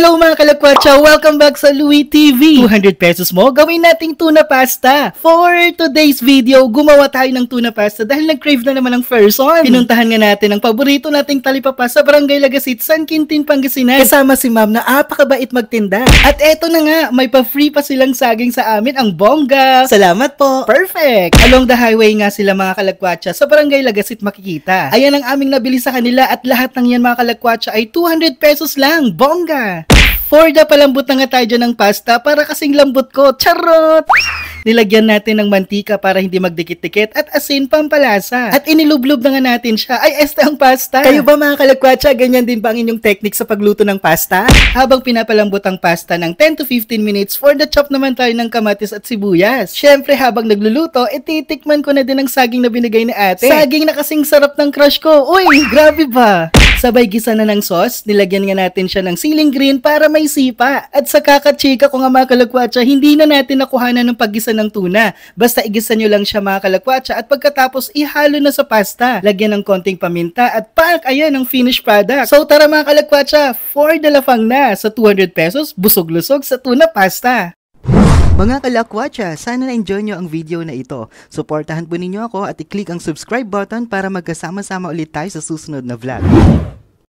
Hello mga kalakwatsa! Welcome back sa Louie TV! 200 pesos mo, gawin nating tuna pasta. For today's video, gumawa tayo ng tuna pasta dahil nag-crave na naman ng person. Pinuntahan nga natin ang paborito nating talipapa sa Barangay Lagasit, San Quintin, Pangasinan. Kasama si ma'am na apakabait magtinda. At eto na nga, may pa-free pa silang saging sa amin, ang bongga. Salamat po! Perfect! Along the highway nga sila mga kalakwatsa, sa Barangay Lagasit makikita. Ayan ang aming nabili sa kanila at lahat ng yan mga kalakwatsa ay 200 pesos lang. Bongga! For the palambot na nga tayo dyan ng pasta para kasing lambot ko. Charot! Nilagyan natin ng mantika para hindi magdikit-dikit at asin pampalasa. At inilublob na nga natin siya. Ay, este ang pasta! Kayo ba mga kalakwatsa, ganyan din ba ang inyong technique sa pagluto ng pasta? Habang pinapalambot ang pasta ng 10 to 15 minutes, for the chop naman tayo ng kamatis at sibuyas. Syempre, habang nagluluto, ititikman ko na din ang saging na binigay ni ate. Saging na kasing sarap ng crush ko. Uy, grabe ba? Sabay gisa na ng sauce, nilagyan nga natin siya ng siling green para may sipa. At sa kakachika ko nga mga kalakwatsa, hindi na natin nakuhanan ng paggisa ng tuna. Basta igisa nyo lang siya mga kalakwatsa at pagkatapos ihalo na sa pasta. Lagyan ng konting paminta at pak, ayan ang finished product. So tara mga kalakwatsa, for the lafang na sa 200 pesos, busog-lusog sa tuna pasta. Mga kalakwatsa, sana na-enjoy nyo ang video na ito. Suportahan po ninyo ako at i-click ang subscribe button para magkasama-sama ulit tayo sa susunod na vlog.